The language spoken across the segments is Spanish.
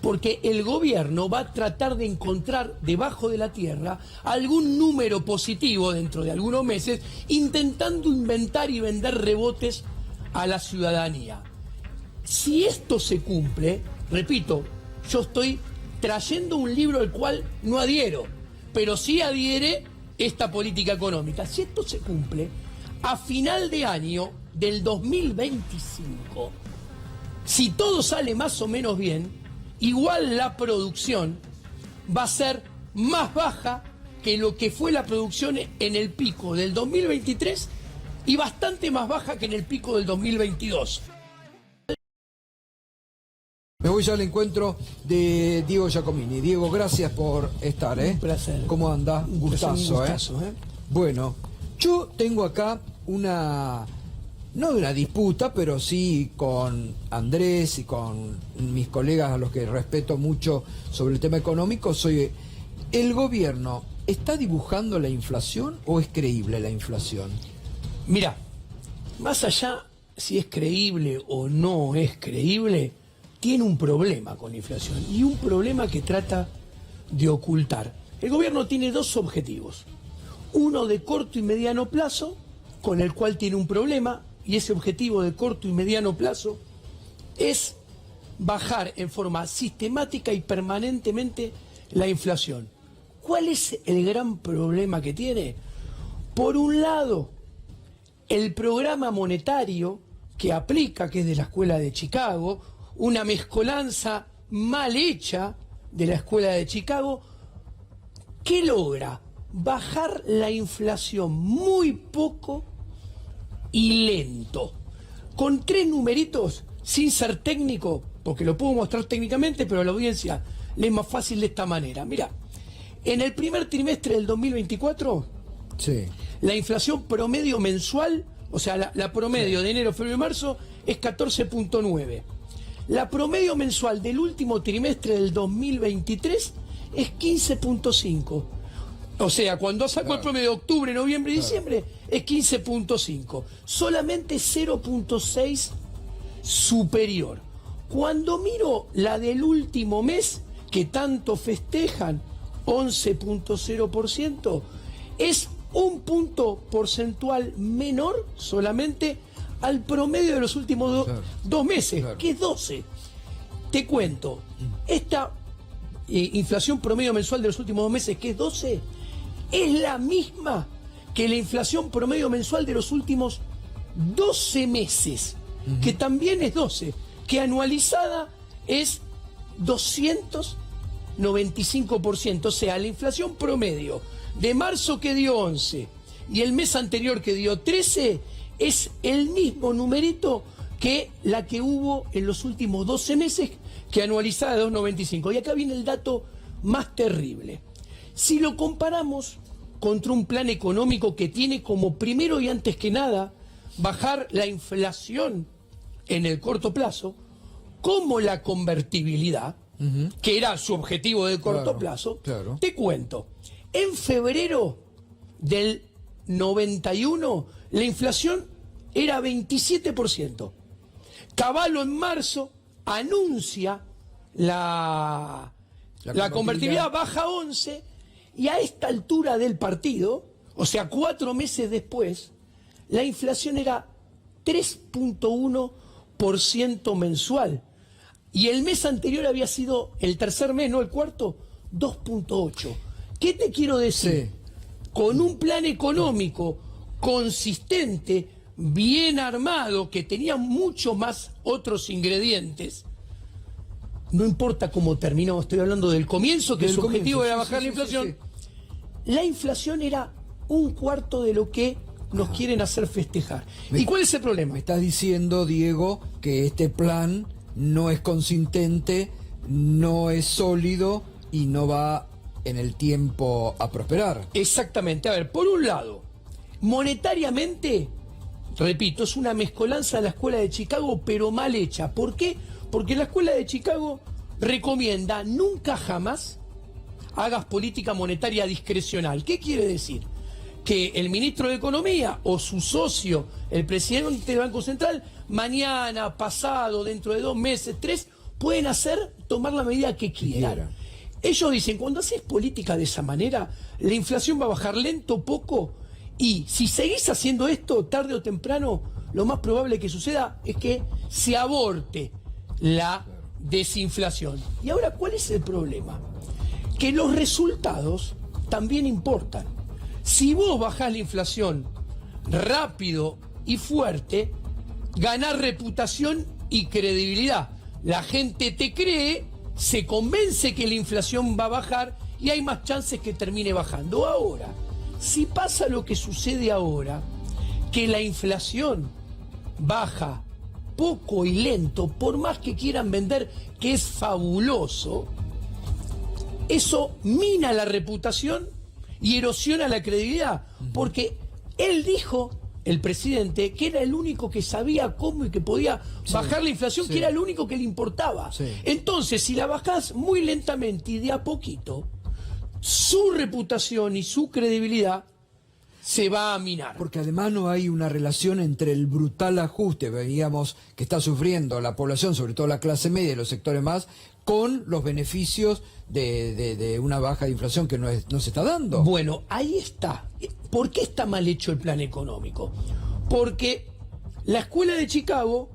porque el gobierno va a tratar de encontrar debajo de la tierra algún número positivo dentro de algunos meses, intentando inventar y vender rebotes a la ciudadanía. Si esto se cumple, repito, yo estoy trayendo un libro al cual no adhiero, pero sí adhiere esta política económica. Si esto se cumple, a final de año del 2025, si todo sale más o menos bien, igual la producción va a ser más baja que lo que fue la producción en el pico del 2023 y bastante más baja que en el pico del 2022. Me voy ya al encuentro de Diego Giacomini. Diego, gracias por estar. Un placer. ¿Cómo anda? Un gustazo. Bueno, yo tengo acá una... no de una disputa, pero sí con Andrés y con mis colegas a los que respeto mucho sobre el tema económico. ¿El gobierno está dibujando la inflación o es creíble la inflación? Mira, más allá si es creíble o no es creíble, tiene un problema con la inflación y un problema que trata de ocultar. El gobierno tiene dos objetivos. Uno de corto y mediano plazo, con el cual tiene un problema, y ese objetivo de corto y mediano plazo es bajar en forma sistemática y permanentemente la inflación. ¿Cuál es el gran problema que tiene? Por un lado, el programa monetario que aplica, que es de la Escuela de Chicago, una mezcolanza mal hecha de la Escuela de Chicago, que logra bajar la inflación muy poco y lento, con tres numeritos, sin ser técnico, porque lo puedo mostrar técnicamente, pero a la audiencia le es más fácil de esta manera. Mira, en el primer trimestre del 2024, sí, la inflación promedio mensual, o sea, la promedio de enero, febrero y marzo, es 14.9. La promedio mensual del último trimestre del 2023 es 15.5. O sea, cuando saco el promedio de octubre, noviembre y diciembre, es 15.5. Solamente 0.6 superior. Cuando miro la del último mes, que tanto festejan, 11.0%, es un punto porcentual menor solamente al promedio de los últimos dos meses, que es 12. Te cuento, esta inflación promedio mensual de los últimos 2 meses, que es 12, es la misma que la inflación promedio mensual de los últimos 12 meses, que también es 12, que anualizada es 295%. O sea, la inflación promedio de marzo, que dio 11, y el mes anterior, que dio 13, es el mismo numerito que la que hubo en los últimos 12 meses, que anualizada de 2,95. Y acá viene el dato más terrible. Si lo comparamos contra un plan económico que tiene como primero y antes que nada bajar la inflación en el corto plazo, como la convertibilidad, que era su objetivo de corto plazo, te cuento, en febrero del 91 la inflación era 27%. Cavallo en marzo anuncia la convertibilidad, baja 11%, y a esta altura del partido, o sea, 4 meses después, la inflación era 3.1% mensual. Y el mes anterior había sido, el tercer mes, no el cuarto, 2.8%. ¿Qué te quiero decir? Con un plan económico consistente, bien armado, que tenía mucho más otros ingredientes, no importa cómo terminó, estoy hablando del comienzo, que su objetivo era bajar la inflación. La inflación era un cuarto de lo que nos quieren hacer festejar. ¿Y cuál es el problema? Me estás diciendo, Diego, que este plan no es consistente, no es sólido y no va en el tiempo a prosperar. Exactamente. A ver, por un lado, monetariamente, repito, es una mezcolanza de la Escuela de Chicago, pero mal hecha. ¿Por qué? Porque la Escuela de Chicago recomienda nunca jamás hagas política monetaria discrecional. ¿Qué quiere decir? Que el ministro de Economía o su socio, el presidente del Banco Central, mañana, pasado, dentro de 2 meses, 3, pueden tomar la medida que quieran. Ellos dicen, cuando haces política de esa manera, la inflación va a bajar lento, poco, y si seguís haciendo esto, tarde o temprano, lo más probable que suceda es que se aborte la desinflación. Y ahora, ¿cuál es el problema? Que los resultados también importan. Si vos bajás la inflación rápido y fuerte, ganás reputación y credibilidad. La gente te cree, se convence que la inflación va a bajar y hay más chances que termine bajando. Ahora, si pasa lo que sucede ahora, que la inflación baja poco y lento, por más que quieran vender que es fabuloso, eso mina la reputación y erosiona la credibilidad, porque él dijo, el presidente, que era el único que sabía cómo y que podía bajar la inflación, que era el único que le importaba. Entonces, si la bajás muy lentamente y de a poquito, su reputación y su credibilidad se va a minar. Porque además no hay una relación entre el brutal ajuste, veíamos, que está sufriendo la población, sobre todo la clase media y los sectores más, con los beneficios de una baja de inflación que no se está dando. Bueno, ahí está. ¿Por qué está mal hecho el plan económico? Porque la Escuela de Chicago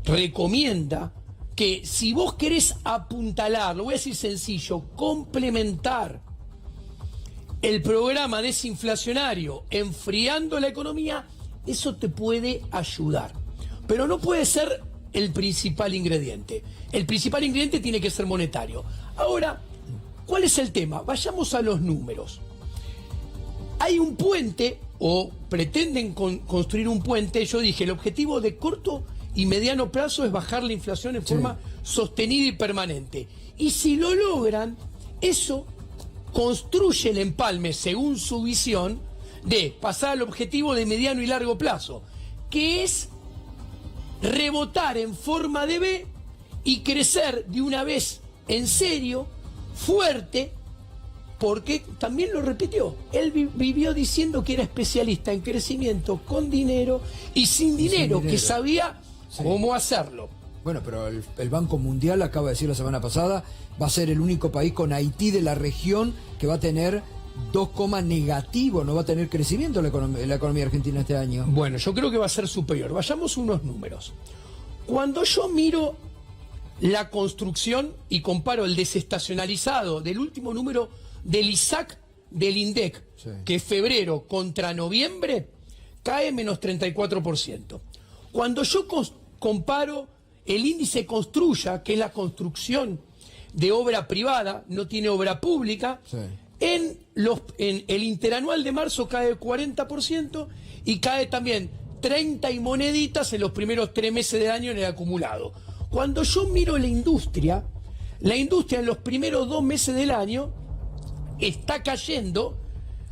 recomienda que si vos querés apuntalar, lo voy a decir sencillo, complementar el programa desinflacionario enfriando la economía, eso te puede ayudar. Pero no puede ser el principal ingrediente. El principal ingrediente tiene que ser monetario. Ahora, ¿cuál es el tema? Vayamos a los números. Hay un puente, o pretenden construir un puente. Yo dije, el objetivo de corto y mediano plazo es bajar la inflación en forma sostenida y permanente. Y si lo logran, eso construye el empalme, según su visión, de pasar al objetivo de mediano y largo plazo, que es rebotar en forma de V y crecer de una vez en serio, fuerte, porque también lo repitió. Él vivió diciendo que era especialista en crecimiento con dinero y sin dinero, que sabía cómo hacerlo. Bueno, pero el Banco Mundial acaba de decir la semana pasada, va a ser el único país con Haití de la región que va a tener 2, negativo, no va a tener crecimiento la economía argentina este año. Bueno, yo creo que va a ser superior. Vayamos a unos números. Cuando yo miro la construcción y comparo el desestacionalizado del último número del ISAC del INDEC, que es febrero contra noviembre, cae menos 34%. Cuando yo comparo el índice Construya, que es la construcción de obra privada, no tiene obra pública, en el interanual de marzo cae 40% y cae también 30 y moneditas en los primeros 3 meses del año en el acumulado. Cuando yo miro la industria en los primeros 2 meses del año está cayendo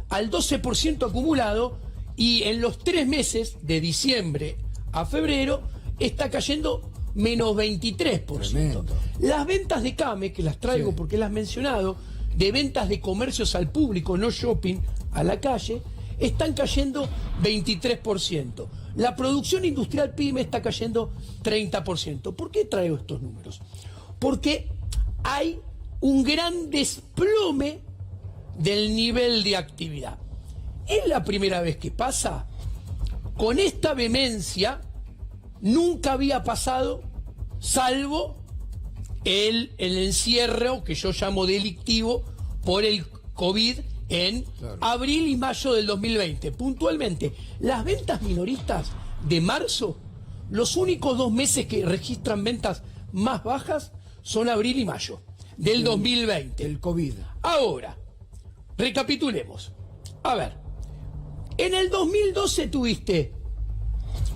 al 12% acumulado y en los 3 meses de diciembre a febrero está cayendo menos 23%. Tremendo. Las ventas de CAME, que las traigo porque las he mencionado, de ventas de comercios al público, no shopping, a la calle, están cayendo 23%. La producción industrial PYME está cayendo 30%. ¿Por qué traigo estos números? Porque hay un gran desplome del nivel de actividad. Es la primera vez que pasa. Con esta vehemencia nunca había pasado, salvo el encierro que yo llamo delictivo por el COVID en abril y mayo del 2020. Puntualmente, las ventas minoristas de marzo, los únicos 2 meses que registran ventas más bajas son abril y mayo del 2020. El COVID. Ahora, recapitulemos. A ver, en el 2012 tuviste,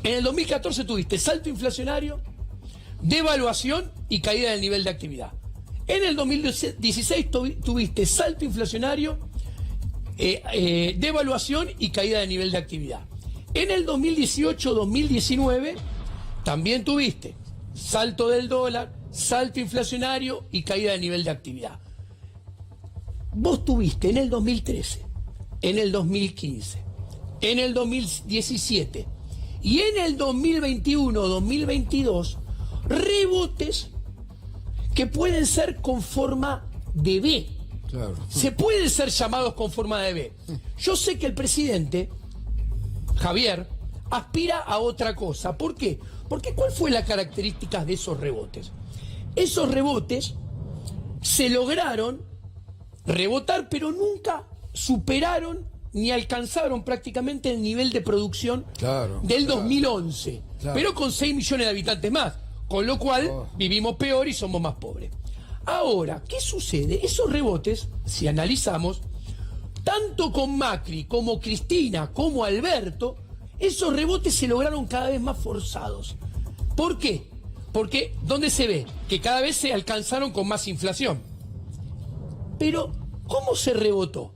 en el 2014 tuviste salto inflacionario, devaluación y caída del nivel de actividad. En el 2016 tuviste salto inflacionario, devaluación y caída del nivel de actividad. En el 2018-2019 también tuviste salto del dólar, salto inflacionario y caída del nivel de actividad. Vos tuviste en el 2013, en el 2015, en el 2017 y en el 2021-2022 rebotes que pueden ser con forma de V. Claro. Se pueden ser llamados con forma de V. Yo sé que el presidente, Javier, aspira a otra cosa. ¿Por qué? Porque ¿cuál fue la característica de esos rebotes? Esos rebotes se lograron rebotar, pero nunca superaron ni alcanzaron prácticamente el nivel de producción del 2011, pero con 6 millones de habitantes más, con lo cual vivimos peor y somos más pobres. Ahora, ¿qué sucede? Esos rebotes, si analizamos, tanto con Macri como Cristina como Alberto, esos rebotes se lograron cada vez más forzados. ¿Por qué? Porque, ¿dónde se ve? Que cada vez se alcanzaron con más inflación. Pero, ¿cómo se rebotó?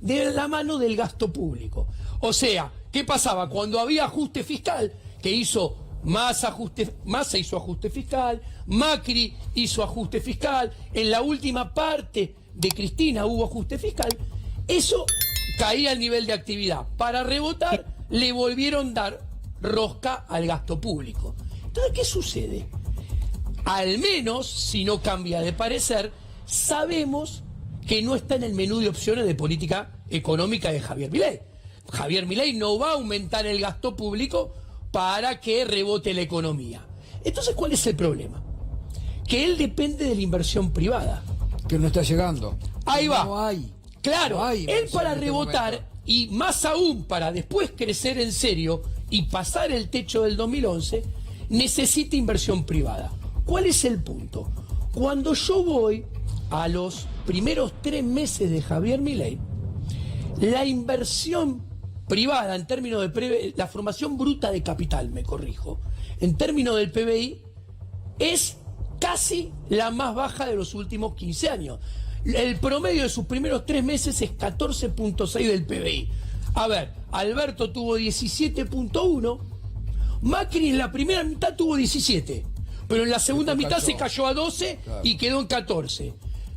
De la mano del gasto público. O sea, ¿qué pasaba? Cuando había ajuste fiscal, que hizo Massa hizo ajuste fiscal, Macri hizo ajuste fiscal, en la última parte de Cristina hubo ajuste fiscal, eso caía al nivel de actividad. Para rebotar, le volvieron a dar rosca al gasto público. Entonces, ¿qué sucede? Al menos, si no cambia de parecer, sabemos que no está en el menú de opciones de política económica de Javier Milei. Javier Milei no va a aumentar el gasto público para que rebote la economía. Entonces, ¿cuál es el problema? Que él depende de la inversión privada. Que no está llegando. Ahí va. No hay. Claro, no hay él para en este rebotar, momento. y más aún para después crecer en serio y pasar el techo del 2011, necesita inversión privada. ¿Cuál es el punto? Cuando yo voy a los primeros 3 meses de Javier Milei, la inversión privada en términos de la formación bruta de capital, me corrijo, en términos del PBI, es casi la más baja de los últimos 15 años. El promedio de sus primeros 3 meses es 14.6 del PBI. A ver, Alberto tuvo 17.1, Macri en la primera mitad tuvo 17, pero en la segunda mitad se cayó a 12 y quedó en 14.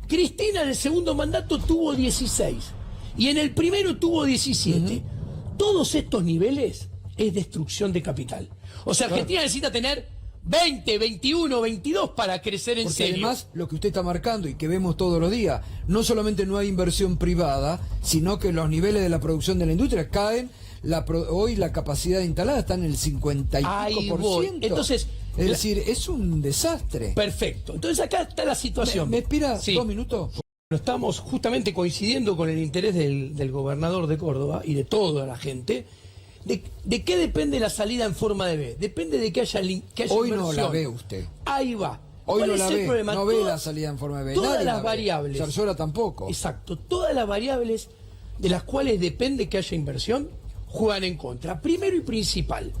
Cristina en el segundo mandato tuvo 16 y en el primero tuvo 17. Todos estos niveles es destrucción de capital. O sea, Argentina necesita tener 20, 21, 22 para crecer en serio. Además, lo que usted está marcando y que vemos todos los días, no solamente no hay inversión privada, sino que los niveles de la producción de la industria caen. Hoy la capacidad instalada está en el 50 y pico por ciento. Entonces, es decir, es un desastre. Perfecto. Entonces acá está la situación. ¿Me espera 2 minutos? Estamos justamente coincidiendo con el interés del gobernador de Córdoba y de toda la gente. ¿De qué depende la salida en forma de B? Depende de que haya Hoy inversión. no la ve usted. Ahí va. Hoy no la ve. Problema? No ve la salida en forma de B. Todas Nadie las la ve. variables. Zarzuela tampoco. Exacto. Todas las variables de las cuales depende que haya inversión juegan en contra. Primero y principal,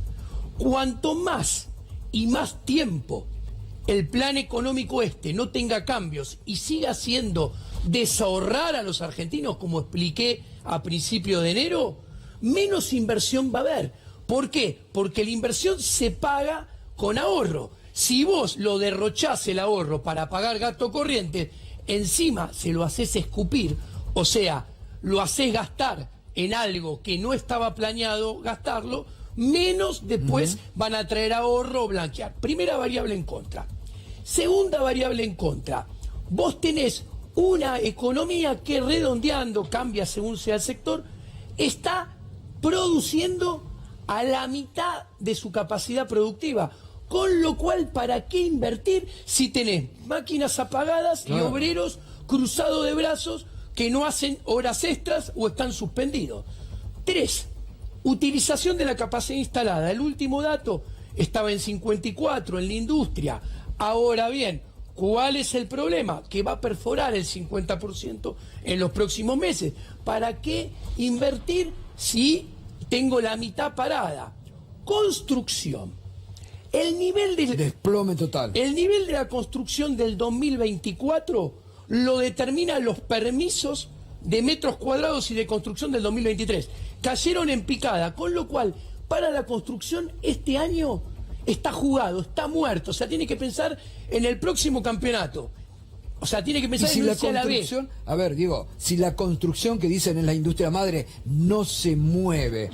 cuanto más y más tiempo el plan económico no tenga cambios y siga siendo desahorrar a los argentinos, como expliqué a principio de enero, menos inversión va a haber. ¿Por qué? Porque la inversión se paga con ahorro. Si vos lo derrochás el ahorro para pagar gasto corriente, encima se lo haces escupir, o sea, lo haces gastar en algo que no estaba planeado gastarlo, menos después van a traer ahorro o blanquear. Primera variable en contra. Segunda variable en contra. Vos tenés una economía que, redondeando, cambia según sea el sector, está produciendo a la mitad de su capacidad productiva. Con lo cual, ¿para qué invertir si tenés máquinas apagadas y obreros cruzados de brazos que no hacen horas extras o están suspendidos? 3. Utilización de la capacidad instalada. El último dato estaba en 54 en la industria. Ahora bien, ¿cuál es el problema? Que va a perforar el 50% en los próximos meses. ¿Para qué invertir si tengo la mitad parada? Construcción. El nivel de desplome total. El nivel de la construcción del 2024 lo determinan los permisos de metros cuadrados y de construcción del 2023. Cayeron en picada, con lo cual para la construcción este año está jugado, está muerto. O sea, tiene que pensar en el próximo campeonato. O sea, tiene que pensar si en la irse a la B. A ver, digo, si la construcción que dicen en la industria madre no se mueve,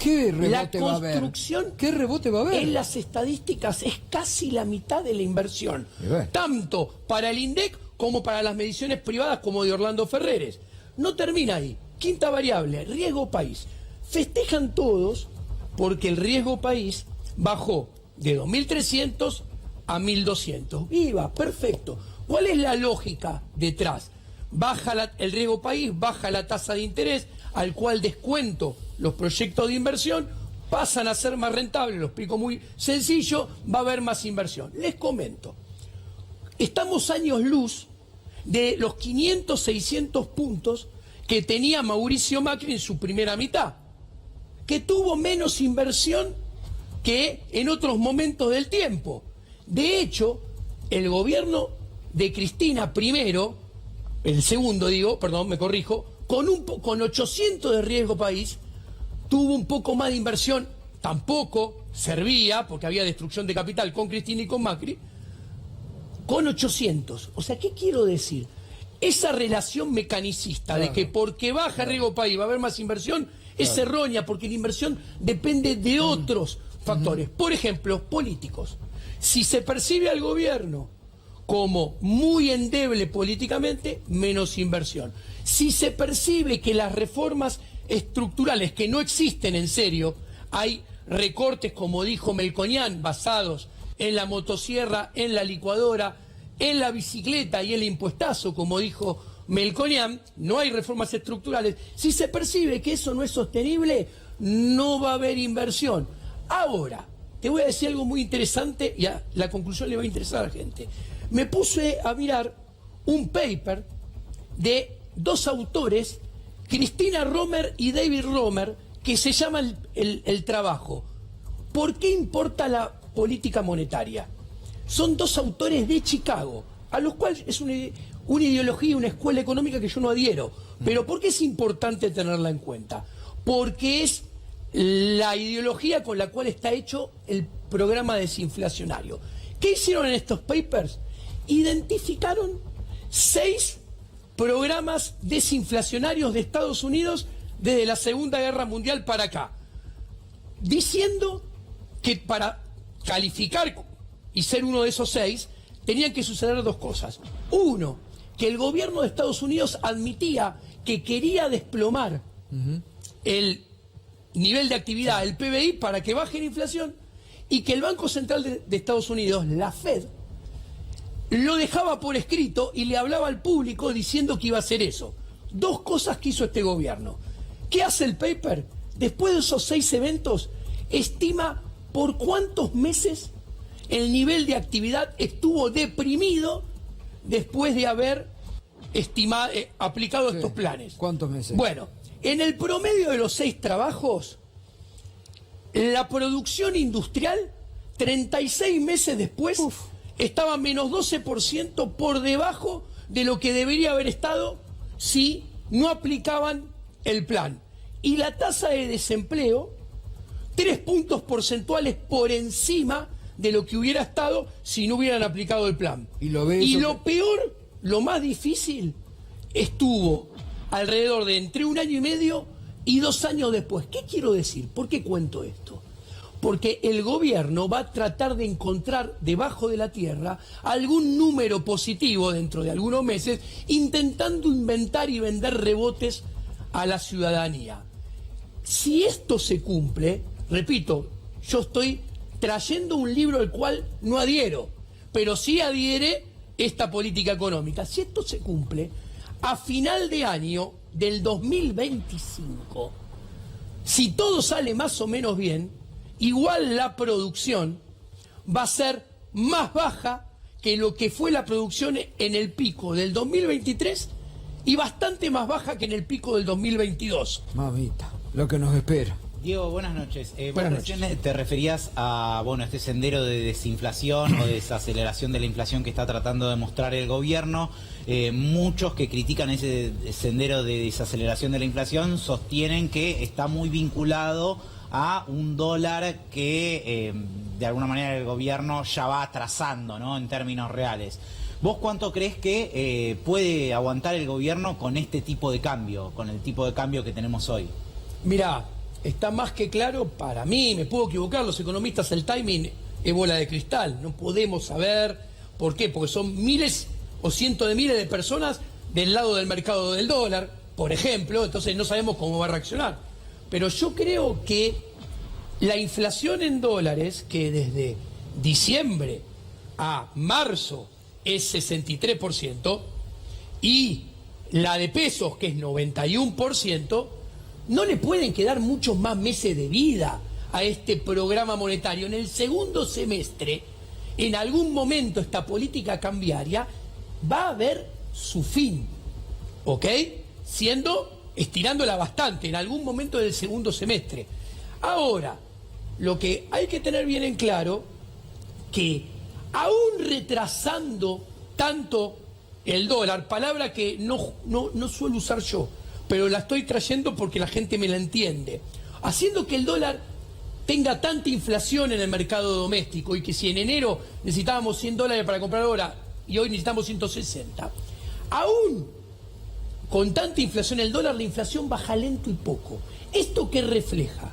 ¿Qué rebote la va a haber? construcción ¿Qué rebote va a haber? en las estadísticas es casi la mitad de la inversión, tanto para el INDEC como para las mediciones privadas como de Orlando Ferreres. No termina ahí. Quinta variable, riesgo país. Festejan todos porque el riesgo país bajó de 2.300 a 1.200. ¡Viva! Perfecto. ¿Cuál es la lógica detrás? Baja el riesgo país, baja la tasa de interés, al cual descuento los proyectos de inversión, pasan a ser más rentables, lo explico muy sencillo, va a haber más inversión. Les comento, estamos años luz de los 500, 600 puntos que tenía Mauricio Macri en su primera mitad, que tuvo menos inversión que en otros momentos del tiempo. De hecho, el gobierno de Cristina primero, el segundo digo, perdón, me corrijo, con 800 de riesgo país, tuvo un poco más de inversión, tampoco servía, porque había destrucción de capital con Cristina y con Macri, con 800. O sea, ¿qué quiero decir? Esa relación mecanicista de que porque baja riesgo país va a haber más inversión es errónea, porque la inversión depende de otros factores. Por ejemplo, políticos. Si se percibe al gobierno como muy endeble políticamente, menos inversión. Si se percibe que las reformas estructurales que no existen en serio, hay recortes, como dijo Melconian, basados en la motosierra, en la licuadora, en la bicicleta y el impuestazo, como dijo Melconian, no hay reformas estructurales. Si se percibe que eso no es sostenible, no va a haber inversión. Ahora, te voy a decir algo muy interesante y a la conclusión le va a interesar a la gente. Me puse a mirar un paper de dos autores, Cristina Romer y David Romer, que se llama el trabajo. ¿Por qué importa la política monetaria? Son dos autores de Chicago, a los cuales es una ideología, una escuela económica que yo no adhiero. Pero ¿por qué es importante tenerla en cuenta? Porque es la ideología con la cual está hecho el programa desinflacionario. ¿Qué hicieron en estos papers? Identificaron 6 programas desinflacionarios de Estados Unidos desde la Segunda Guerra Mundial para acá, diciendo que para calificar y ser uno de esos 6 tenían que suceder dos cosas. Uno, que el gobierno de Estados Unidos admitía que quería desplomar el nivel de actividad, el PBI, para que baje la inflación, y que el Banco Central de Estados Unidos, la Fed, lo dejaba por escrito y le hablaba al público diciendo que iba a hacer eso. Dos cosas que hizo este gobierno. ¿Qué hace el paper? Después de esos 6 eventos, estima por cuántos meses el nivel de actividad estuvo deprimido después de haber aplicado estos planes. ¿Cuántos meses? Bueno, en el promedio de los 6 trabajos, la producción industrial, 36 meses después, estaba menos 12% por debajo de lo que debería haber estado si no aplicaban el plan. Y la tasa de desempleo, 3 puntos porcentuales por encima de lo que hubiera estado si no hubieran aplicado el plan. Y lo peor, lo más difícil, estuvo alrededor de entre 1 año y medio y 2 años después. ¿Qué quiero decir? ¿Por qué cuento esto? Porque el gobierno va a tratar de encontrar debajo de la tierra algún número positivo dentro de algunos meses, intentando inventar y vender rebotes a la ciudadanía. Si esto se cumple, repito, yo estoy trayendo un libro al cual no adhiero, pero sí adhiere esta política económica. Si esto se cumple, a final de año del 2025, si todo sale más o menos bien, igual la producción va a ser más baja que lo que fue la producción en el pico del 2023 y bastante más baja que en el pico del 2022. Mamita, lo que nos espera. Diego, buenas noches. Buenas vos recién te referías a este sendero de desinflación o de desaceleración de la inflación que está tratando de mostrar el gobierno. Muchos que critican ese sendero de desaceleración de la inflación sostienen que está muy vinculado a un dólar que de alguna manera el gobierno ya va atrasando, ¿no?, en términos reales. ¿Vos cuánto crees que puede aguantar el gobierno con este tipo de cambio, con el tipo de cambio que tenemos hoy? Mirá, está más que claro para mí, me puedo equivocar, los economistas el timing es bola de cristal, no podemos saber por qué, porque son miles o cientos de miles de personas del lado del mercado del dólar, por ejemplo, entonces no sabemos cómo va a reaccionar. Pero yo creo que la inflación en dólares, que desde diciembre a marzo es 63%, y la de pesos, que es 91%, no le pueden quedar muchos más meses de vida a este programa monetario. En el segundo semestre, en algún momento esta política cambiaria va a ver su fin, ¿ok? Estirándola bastante en algún momento del segundo semestre. Ahora, lo que hay que tener bien en claro, que aún retrasando tanto el dólar, palabra que no suelo usar yo, pero la estoy trayendo porque la gente me la entiende, haciendo que el dólar tenga tanta inflación en el mercado doméstico, y que si en enero necesitábamos 100 dólares para comprar ahora y hoy necesitamos 160, aún con tanta inflación el dólar, la inflación baja lento y poco. ¿Esto qué refleja?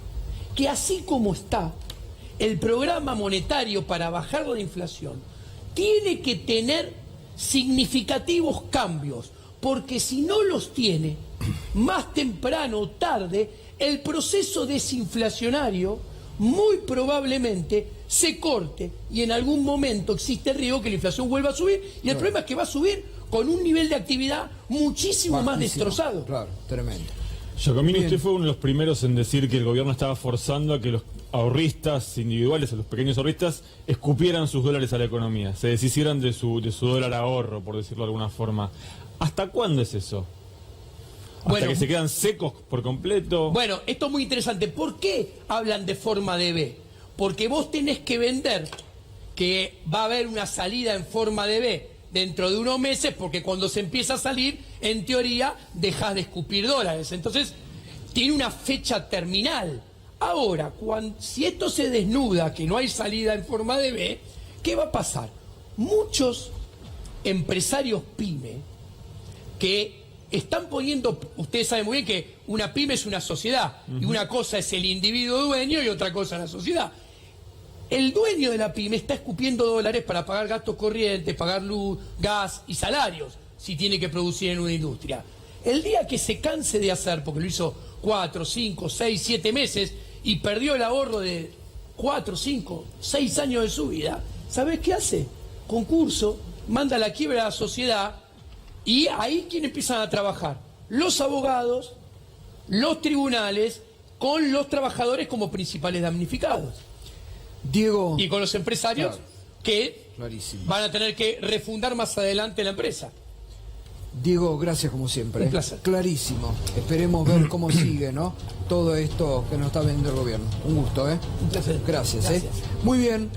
Que así como está el programa monetario para bajar la inflación, tiene que tener significativos cambios, porque si no los tiene, más temprano o tarde, el proceso desinflacionario muy probablemente se corte, y en algún momento existe el riesgo que la inflación vuelva a subir, y el problema es que va a subir con un nivel de actividad muchísimo más destrozado. Claro, tremendo. Giacomini, usted fue uno de los primeros en decir que el gobierno estaba forzando a que los ahorristas individuales, a los pequeños ahorristas, escupieran sus dólares a la economía, se deshicieran de su dólar ahorro, por decirlo de alguna forma. ¿Hasta cuándo es eso? ¿Hasta que se quedan secos por completo? Bueno, esto es muy interesante. ¿Por qué hablan de forma de B? Porque vos tenés que vender que va a haber una salida en forma de B dentro de unos meses, porque cuando se empieza a salir, en teoría, dejás de escupir dólares. Entonces, tiene una fecha terminal. Ahora, si esto se desnuda, que no hay salida en forma de B, ¿qué va a pasar? Muchos empresarios pyme que están poniendo, ustedes saben muy bien que una pyme es una sociedad, y una cosa es el individuo dueño y otra cosa es la sociedad. El dueño de la pyme está escupiendo dólares para pagar gastos corrientes, pagar luz, gas y salarios, si tiene que producir en una industria. El día que se canse de hacer, porque lo hizo 4, 5, 6, 7 meses y perdió el ahorro de 4, 5, 6 años de su vida, ¿sabés qué hace? Concurso, manda a la quiebra a la sociedad, y ahí ¿quién empiezan a trabajar? Los abogados, los tribunales, con los trabajadores como principales damnificados. Diego. Y con los empresarios, claro, que van a tener que refundar más adelante la empresa. Diego, gracias como siempre. Un placer. Clarísimo. Esperemos ver cómo sigue, ¿no? Todo esto que nos está vendiendo el gobierno. Un gusto, ¿eh? Un placer. Gracias. Muy bien.